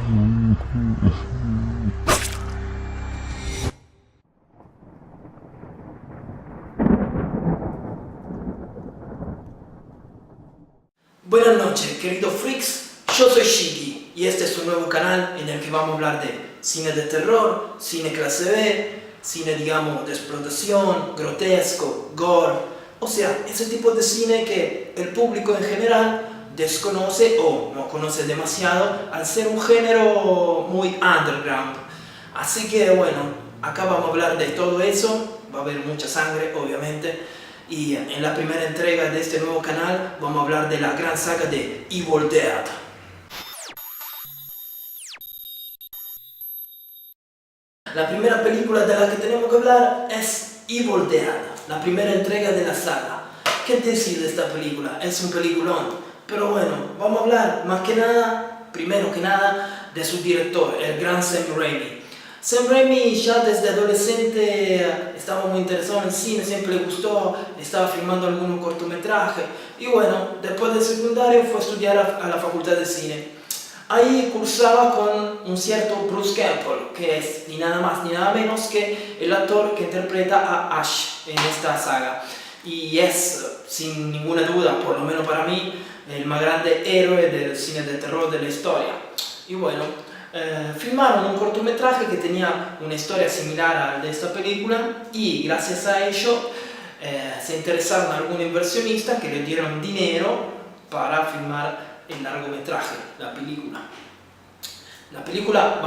Buenas noches, queridos freaks, yo soy Shiki y este es un nuevo canal en el que vamos a hablar de cine de terror, cine clase B, cine digamos de explotación, grotesco, gore, o sea, ese tipo de cine que el público en general desconoce o no conoce demasiado al ser un género muy underground. Así que bueno, acá vamos a hablar de todo eso, va a haber mucha sangre obviamente. Y en la primera entrega de este nuevo canal vamos a hablar de la gran saga de Evil Dead. La primera película de la que tenemos que hablar es Evil Dead, la primera entrega de la saga. ¿Qué decir de esta película? Es un peliculón. Pero bueno, vamos a hablar más que nada, primero que nada, de su director, el gran Sam Raimi. Sam Raimi ya desde adolescente estaba muy interesado en cine, siempre le gustó, estaba filmando algunos cortometrajes y bueno, después del secundario fue a estudiar a la facultad de cine. Ahí cursaba con un cierto Bruce Campbell, que es ni nada más ni nada menos que el actor que interpreta a Ash en esta saga. Y es, sin ninguna duda, por lo menos para mí, el más grande héroe del cine de terror de la historia. Y bueno, filmaron un cortometraje que tenía una historia similar a la de esta película y gracias a ello se interesaron algunos inversionistas que le dieron dinero para filmar el largometraje, la película. La película,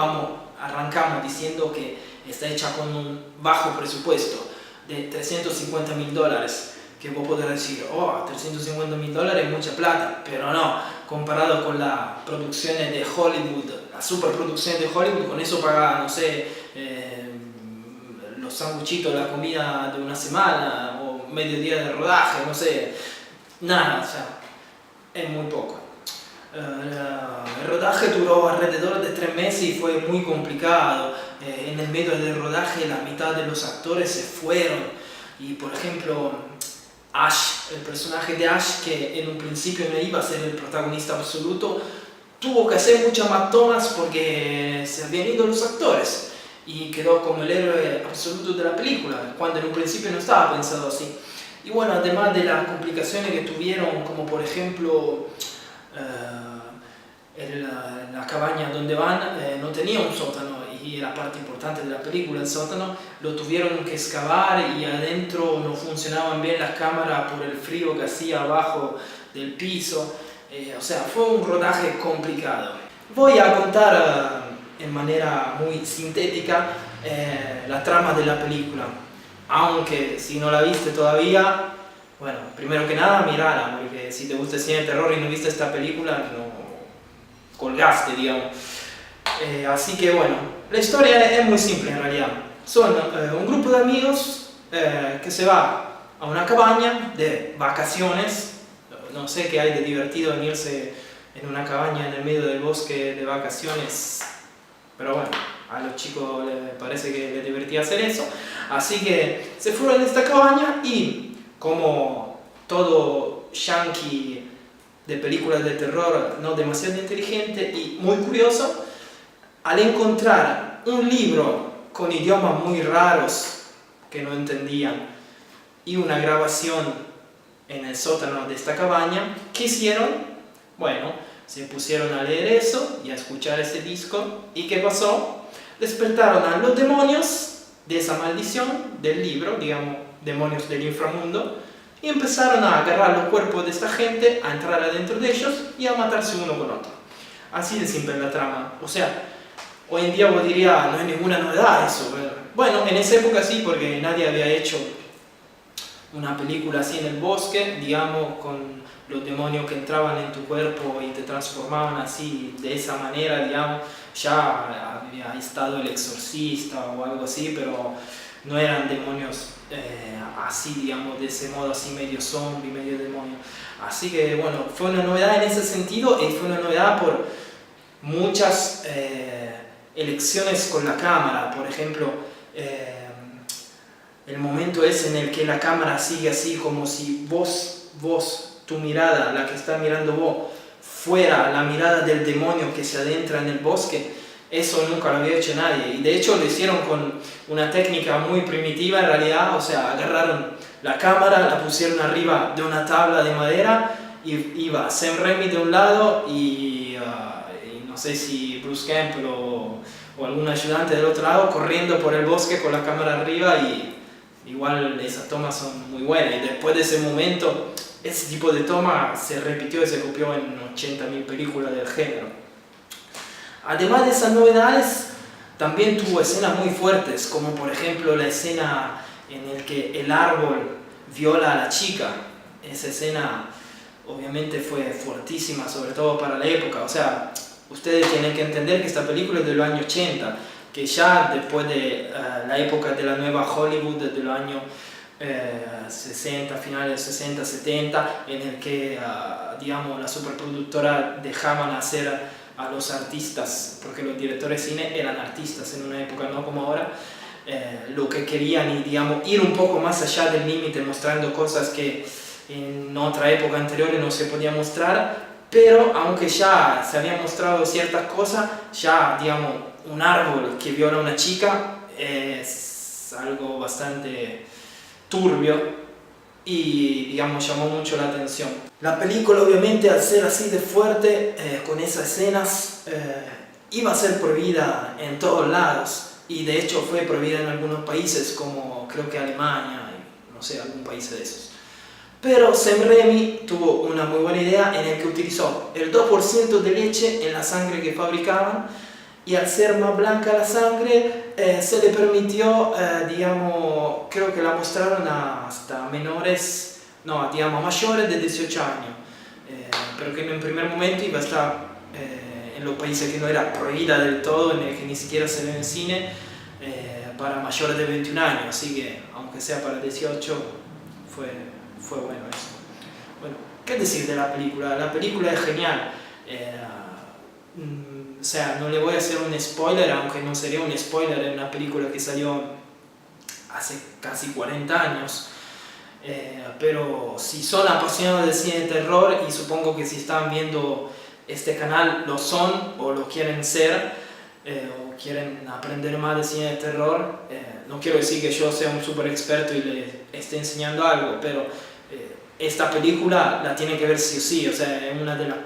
arrancamos diciendo que está hecha con un bajo presupuesto de $350.000, que vos podrás decir, oh, $350.000 es mucha plata, pero no, comparado con las producciones de Hollywood, las superproducciones de Hollywood, con eso paga, no sé, los sanguchitos, la comida de una semana, o medio día de rodaje, no sé, nada, o sea, es muy poco. El rodaje duró alrededor de 3 meses y fue muy complicado. En el medio del rodaje la mitad de los actores se fueron y por ejemplo Ash, el personaje de Ash, que en un principio no iba a ser el protagonista absoluto, tuvo que hacer muchas más tomas porque se habían ido los actores y quedó como el héroe absoluto de la película, cuando en un principio no estaba pensado así. Y bueno, además de las complicaciones que tuvieron, como por ejemplo la cabaña donde van no tenía un sótano y era parte importante de la película, el sótano lo tuvieron que excavar y adentro no funcionaban bien las cámaras por el frío que hacía abajo del piso, o sea, fue un rodaje complicado. Voy a contar en manera muy sintética la trama de la película, aunque si no la viste todavía, bueno, primero que nada mirala, porque si te gusta el cine de terror y no viste esta película, no colgaste, digamos. Así que bueno, la historia es muy simple en realidad. Son un grupo de amigos que se va a una cabaña de vacaciones. No sé qué hay de divertido en irse en una cabaña en el medio del bosque de vacaciones, pero bueno, a los chicos les parece que les divertía hacer eso. Así que se fueron a esta cabaña y como todo yankee de películas de terror no demasiado inteligente y muy curioso, al encontrar un libro con idiomas muy raros que no entendían y una grabación en el sótano de esta cabaña, ¿qué hicieron? Bueno, se pusieron a leer eso y a escuchar ese disco. ¿Y qué pasó? Despertaron a los demonios de esa maldición del libro, digamos, demonios del inframundo, y empezaron a agarrar los cuerpos de esta gente, a entrar adentro de ellos y a matarse uno con otro. Así de simple la trama. O sea, hoy en día vos dirías, no es ninguna novedad eso. Bueno, en esa época sí, porque nadie había hecho una película así en el bosque, digamos, con los demonios que entraban en tu cuerpo y te transformaban así, de esa manera, digamos. Ya había estado El Exorcista o algo así, pero no eran demonios así, digamos, de ese modo, así medio zombie, medio demonio. Así que bueno, fue una novedad en ese sentido y fue una novedad por muchas elecciones con la cámara. Por ejemplo, el momento es en el que la cámara sigue así como si tu mirada, la que está mirando vos, fuera la mirada del demonio que se adentra en el bosque, eso nunca lo había hecho nadie. Y de hecho lo hicieron con una técnica muy primitiva en realidad, o sea, agarraron la cámara, la pusieron arriba de una tabla de madera y iba Sam Raimi de un lado y no sé si Bruce Campbell o algún ayudante del otro lado corriendo por el bosque con la cámara arriba, y igual esas tomas son muy buenas. Y después de ese momento, ese tipo de toma se repitió y se copió en 80.000 películas del género. Además de esas novedades, también tuvo escenas muy fuertes, como por ejemplo la escena en la que el árbol viola a la chica. Esa escena obviamente fue fuertísima, sobre todo para la época. O sea, ustedes tienen que entender que esta película es del año 80, que ya después de la época de la nueva Hollywood, de los años 60, finales 60, 70, en el que digamos, las superproductoras dejaban hacer a los artistas, porque los directores de cine eran artistas en una época, no como ahora, lo que querían, y digamos, ir un poco más allá del límite, mostrando cosas que en otra época anterior no se podía mostrar. Pero aunque ya se habían mostrado ciertas cosas, ya digamos, un árbol que viola a una chica es algo bastante turbio y digamos llamó mucho la atención. La película obviamente, al ser así de fuerte, con esas escenas, iba a ser prohibida en todos lados, y de hecho fue prohibida en algunos países como creo que Alemania, no sé, algún país de esos. Pero Sam Raimi tuvo una muy buena idea en el que utilizó el 2% de leche en la sangre que fabricaban, y al ser más blanca la sangre se le permitió, digamos, creo que la mostraron hasta menores, no, digamos mayores de 18 años, pero que en el primer momento iba a estar en los países que no era prohibida del todo, en el que ni siquiera se ve en cine, para mayores de 21 años, así que aunque sea para 18 fue bueno eso. Bueno, ¿qué decir de la película? La película es genial. O sea, no le voy a hacer un spoiler, aunque no sería un spoiler en una película que salió hace casi 40 años. Pero si son apasionados del cine de terror, y supongo que si están viendo este canal lo son o lo quieren ser, o quieren aprender más de cine de terror, no quiero decir que yo sea un super experto y les esté enseñando algo, pero esta película la tienen que ver sí o sí. O sea, es una de las,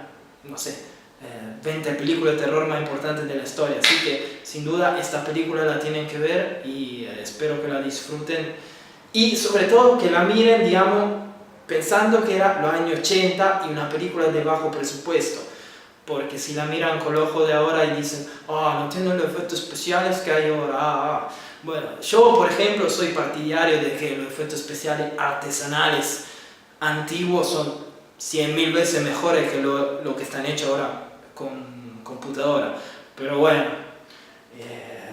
no sé, 20 películas de terror más importantes de la historia, así que sin duda esta película la tienen que ver, y espero que la disfruten, y sobre todo que la miren, digamos, pensando que era los años 80 y una película de bajo presupuesto, porque si la miran con el ojo de ahora y dicen, no tienen los efectos especiales que hay ahora, bueno, yo por ejemplo soy partidario de que los efectos especiales artesanales antiguos son 100.000 veces mejores que lo que están hechos ahora con computadora, pero bueno,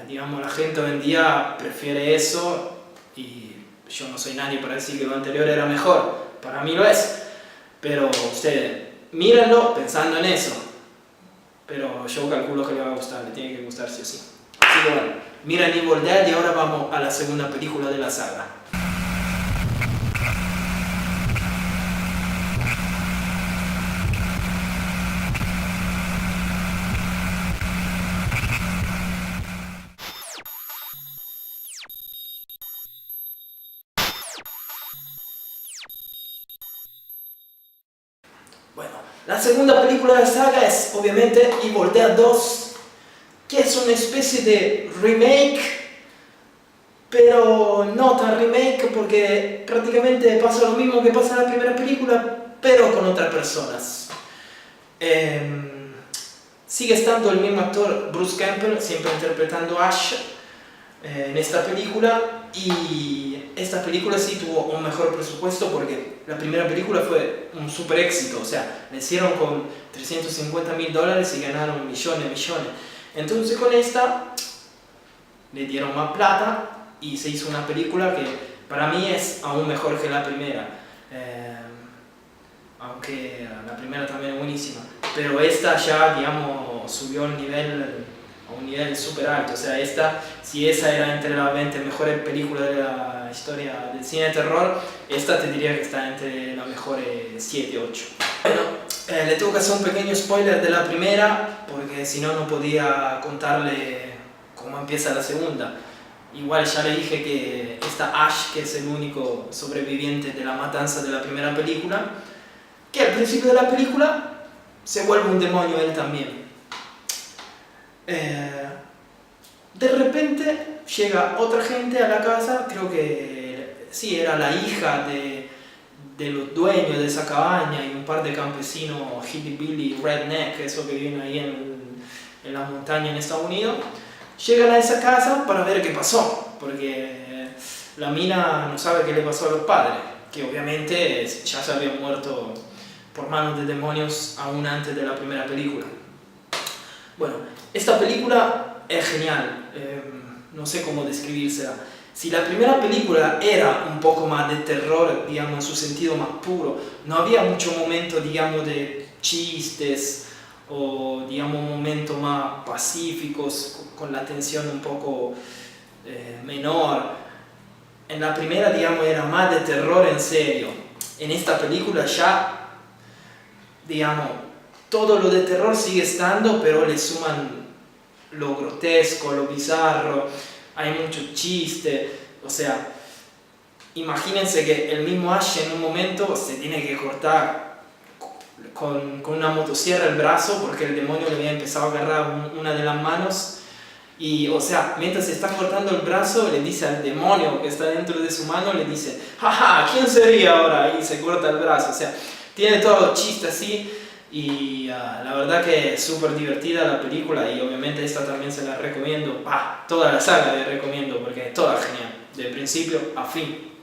digamos, la gente hoy en día prefiere eso, y yo no soy nadie para decir que lo anterior era mejor, para mí lo es, pero ustedes mírenlo pensando en eso, pero yo calculo que le va a gustar, le tiene que gustar sí o sí. Así que bueno, miren Evil Dead, y ahora vamos a la segunda película de la saga. Bueno, la segunda película de la saga es obviamente Evil Dead 2, que es una especie de remake, pero no tan remake, porque prácticamente pasa lo mismo que pasa en la primera película, pero con otras personas. Sigue estando el mismo actor, Bruce Campbell, siempre interpretando a Ash en esta película, y esta película sí tuvo un mejor presupuesto, porque la primera película fue un super éxito. O sea, la hicieron con $350.000 y ganaron millones. Entonces con esta le dieron más plata y se hizo una película que para mí es aún mejor que la primera, aunque la primera también es buenísima, pero esta ya, digamos, subió el nivel a un nivel súper alto. O sea, esta, si esa era entre las 20 mejores películas de la historia del cine de terror, esta te diría que está entre las mejores 7, 8. Bueno, le tengo que hacer un pequeño spoiler de la primera, porque si no, no podía contarle cómo empieza la segunda. Igual ya le dije que está Ash, que es el único sobreviviente de la matanza de la primera película, que al principio de la película se vuelve un demonio él también. De repente llega otra gente a la casa, creo que sí, era la hija de los dueños de esa cabaña y un par de campesinos hillbilly, redneck, eso que viven ahí en la montaña en Estados Unidos. Llegan a esa casa para ver qué pasó, porque la mina no sabe qué le pasó a los padres, que obviamente ya se habían muerto por manos de demonios aún antes de la primera película. Bueno, esta película es genial, no sé cómo describírsela. Si la primera película era un poco más de terror, digamos, en su sentido más puro, no había mucho momento, digamos, de chistes o, digamos, momentos más pacíficos, con la tensión un poco menor. En la primera, digamos, era más de terror en serio. En esta película ya, digamos, todo lo de terror sigue estando, pero le suman lo grotesco, lo bizarro, hay mucho chiste, o sea, imagínense que el mismo Ash en un momento se tiene que cortar con una motosierra el brazo porque el demonio le había empezado a agarrar una de las manos y, o sea, mientras se está cortando el brazo le dice al demonio que está dentro de su mano, le dice, jaja, ¿quién sería ahora? Y se corta el brazo, o sea, tiene todos los chistes así. Y la verdad que es súper divertida la película y obviamente esta también se la recomiendo, toda la saga la recomiendo porque es toda genial, de principio a fin.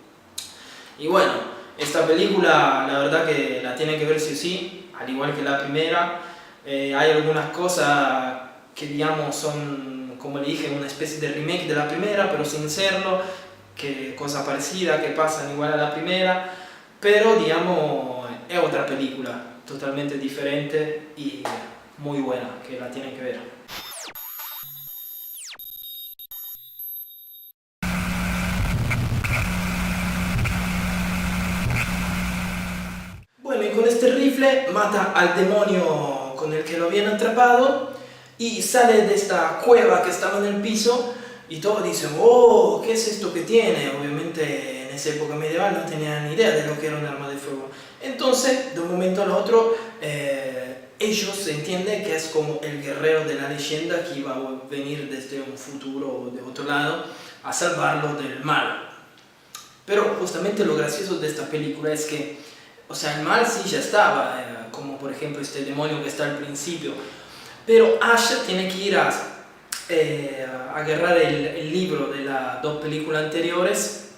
Y bueno, esta película la verdad que la tiene que ver sí o sí, al igual que la primera. Hay algunas cosas que digamos son, como le dije, una especie de remake de la primera, pero sin serlo, que cosas parecidas que pasan igual a la primera, pero digamos es otra película totalmente diferente y muy buena, que la tienen que ver. Bueno, y con este rifle mata al demonio con el que lo habían atrapado y sale de esta cueva que estaba en el piso y todos dicen, oh, ¿qué es esto que tiene? Obviamente en esa época medieval no tenían ni idea de lo que era un arma de fuego. Entonces, de un momento al otro, ellos se entienden que es como el guerrero de la leyenda que iba a venir desde un futuro de otro lado a salvarlo del mal. Pero justamente lo gracioso de esta película es que, o sea, el mal sí ya estaba, como por ejemplo este demonio que está al principio, pero Ash tiene que ir a agarrar el libro de las dos películas anteriores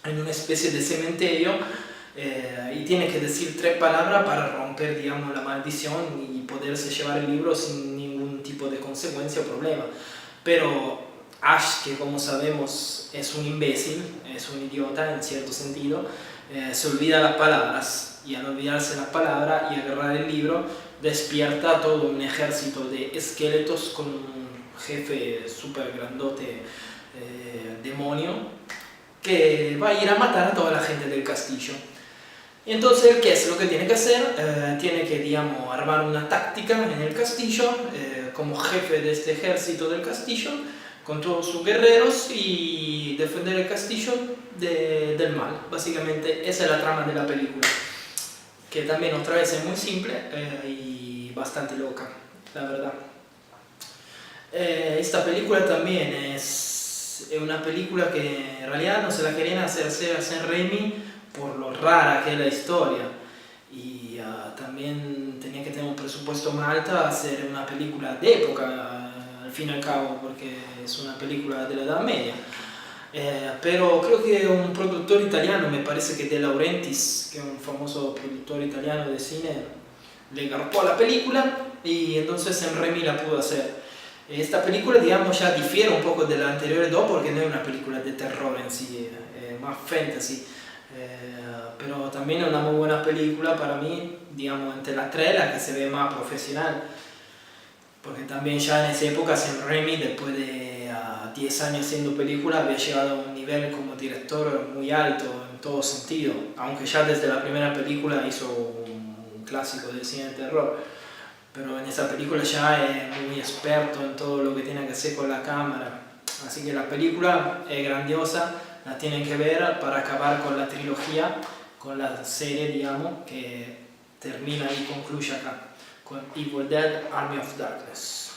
en una especie de cementerio y tiene que decir 3 palabras para romper, digamos, la maldición y poderse llevar el libro sin ningún tipo de consecuencia o problema. Pero Ash, que como sabemos es un imbécil, es un idiota en cierto sentido, se olvida las palabras y al olvidarse las palabras y agarrar el libro despierta todo un ejército de esqueletos con un jefe súper grandote, demonio, que va a ir a matar a toda la gente del castillo. Y entonces, ¿qué es lo que tiene que hacer? Tiene que, digamos, armar una táctica en el castillo, como jefe de este ejército del castillo, con todos sus guerreros y defender el castillo del mal. Básicamente, esa es la trama de la película, que también otra vez es muy simple y bastante loca, la verdad. Esta película también es una película que en realidad no se la querían hacer a Sam Raimi por lo rara que es la historia y también tenía que tener un presupuesto más alto a hacer una película de época al fin y al cabo porque es una película de la Edad Media. Pero creo que un productor italiano, me parece que De Laurentiis, que es un famoso productor italiano de cine, le garpó a la película y entonces Sam Raimi la pudo hacer. Esta película, digamos, ya difiere un poco de las anteriores dos porque no es una película de terror en sí, más fantasy. Pero también es una muy buena película para mí, digamos, entre las tres, la que se ve más profesional. Porque también ya en esa época Sam Raimi, después de 10 años haciendo películas, había llegado a un nivel como director muy alto en todo sentido. Aunque ya desde la primera película hizo un clásico del cine de terror, pero en esa película ya es muy experto en todo lo que tiene que hacer con la cámara. Así que la película es grandiosa, la tienen que ver para acabar con la trilogía, con la serie, digamos, que termina y concluye acá, con Evil Dead Army of Darkness.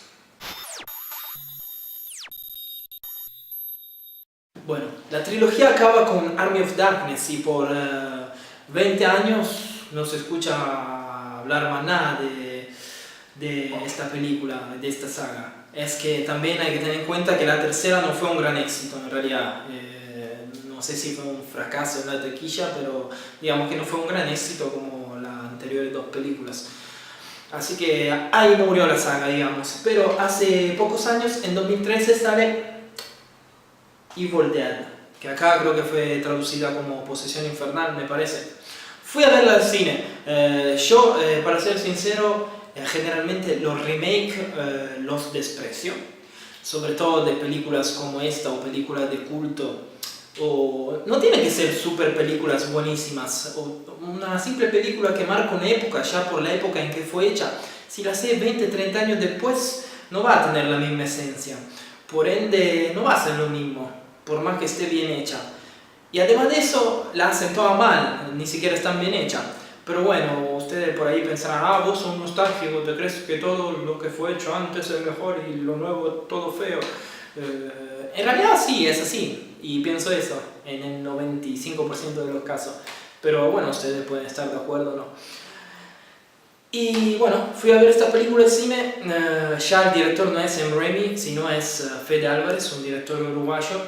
Bueno, la trilogía acaba con Army of Darkness y por 20 años no se escucha hablar más nada de esta película, de esta saga. Es que también hay que tener en cuenta que la tercera no fue un gran éxito en realidad. No sé si fue un fracaso en la taquilla, pero digamos que no fue un gran éxito como las anteriores dos películas. Así que ahí murió la saga, digamos. Pero hace pocos años, en 2013, sale Evil Dead, que acá creo que fue traducida como Posesión Infernal, me parece. Fui a verla al cine. Yo, para ser sincero, generalmente los remakes los desprecio, sobre todo de películas como esta o películas de culto. O no tienen que ser super películas buenísimas, o una simple película que marca una época, ya por la época en que fue hecha. Si la hace 20, 30 años después, no va a tener la misma esencia. Por ende, no va a ser lo mismo, por más que esté bien hecha. Y además de eso, la hacen toda mal, ni siquiera están bien hecha. Pero bueno, ustedes por ahí pensarán, vos sos nostálgico, te crees que todo lo que fue hecho antes es mejor y lo nuevo es todo feo. En realidad sí, es así, y pienso eso en el 95% de los casos. Pero bueno, ustedes pueden estar de acuerdo o no. Y bueno, fui a ver esta película de cine. Ya el director no es Sam Raimi, sino es Fede Álvarez, un director uruguayo.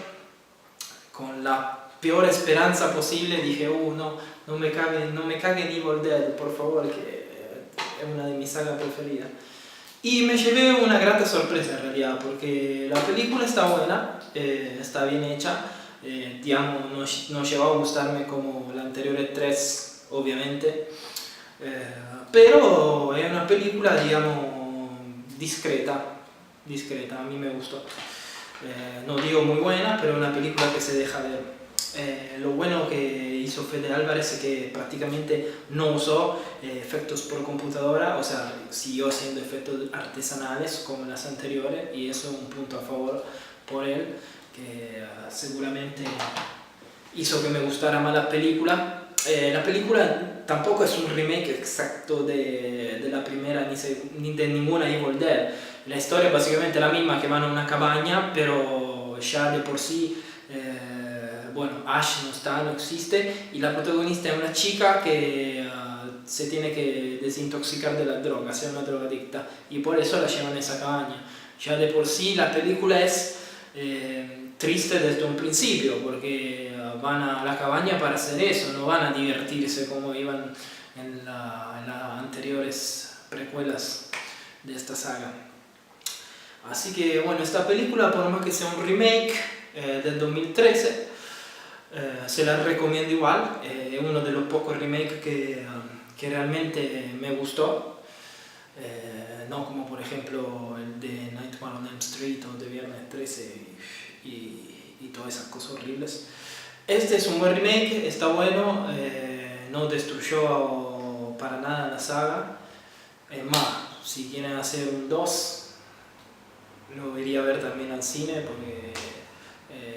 Con la peor esperanza posible dije, no me caguen Evil Dead, por favor, que es una de mis sagas preferidas. Y me llevé una grata sorpresa en realidad, porque la película está buena, está bien hecha, digamos, no llegó a gustarme como las anteriores tres, obviamente, pero es una película, digamos, discreta, a mí me gustó. No digo muy buena, pero una película que se deja ver. Lo bueno que hizo Fede Álvarez es que prácticamente no usó efectos por computadora, o sea, siguió haciendo efectos artesanales como las anteriores, y eso es un punto a favor por él, que seguramente hizo que me gustara más la película. La película tampoco es un remake exacto de la primera ni de ninguna Evil Dead. La historia es básicamente la misma, que van a una cabaña, pero ya de por sí, bueno, Ash no existe, y la protagonista es una chica que se tiene que desintoxicar de la droga, ser una drogadicta, y por eso la llevan a esa cabaña. Ya de por sí la película es triste desde un principio, porque van a la cabaña para hacer eso, no van a divertirse como iban en las anteriores precuelas de esta saga. Así que bueno, esta película, por más que sea un remake del 2013, se la recomiendo igual. Es uno de los pocos remakes que realmente me gustó, no como por ejemplo el de Nightmare on Elm Street o de Viernes 13 y todas esas cosas horribles. Este es un buen remake, está bueno, no destruyó para nada la saga. Es más, si quieren hacer un 2, lo iría a ver también al cine, porque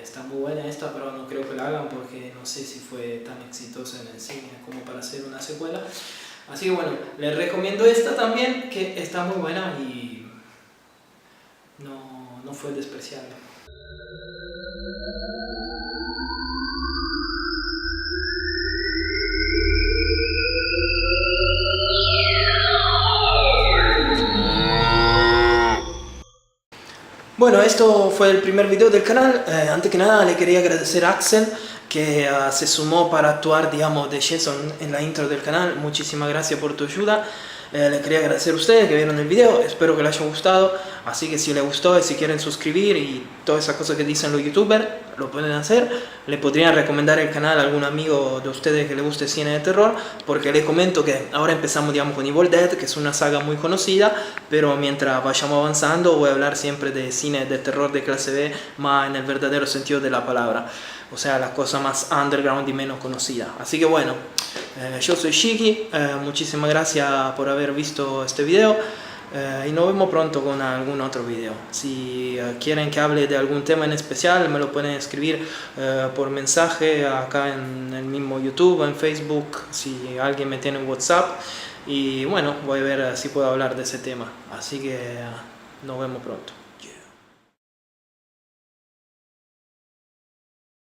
está muy buena esta, pero no creo que la hagan porque no sé si fue tan exitosa en el cine como para hacer una secuela. Así que bueno, les recomiendo esta también, que está muy buena y no fue despreciable. Bueno, esto fue el primer video del canal. Antes que nada le quería agradecer a Axel, que se sumó para actuar, digamos, de Jason en la intro del canal. Muchísimas gracias por tu ayuda. Le quería agradecer a ustedes que vieron el video, espero que les haya gustado. Así que si les gustó y si quieren suscribir y todas esas cosas que dicen los youtubers, lo pueden hacer. Le podrían recomendar el canal a algún amigo de ustedes que le guste cine de terror, porque les comento que ahora empezamos, digamos, con Evil Dead, que es una saga muy conocida, pero mientras vayamos avanzando voy a hablar siempre de cine de terror de clase B, más en el verdadero sentido de la palabra, o sea, las cosas más underground y menos conocidas. Así que bueno, Yo soy Shiki, muchísimas gracias por haber visto este video y nos vemos pronto con algún otro video. Si quieren que hable de algún tema en especial, me lo pueden escribir por mensaje acá en el mismo YouTube, en Facebook, si alguien me tiene en WhatsApp. Y bueno, voy a ver si puedo hablar de ese tema. Así que nos vemos pronto.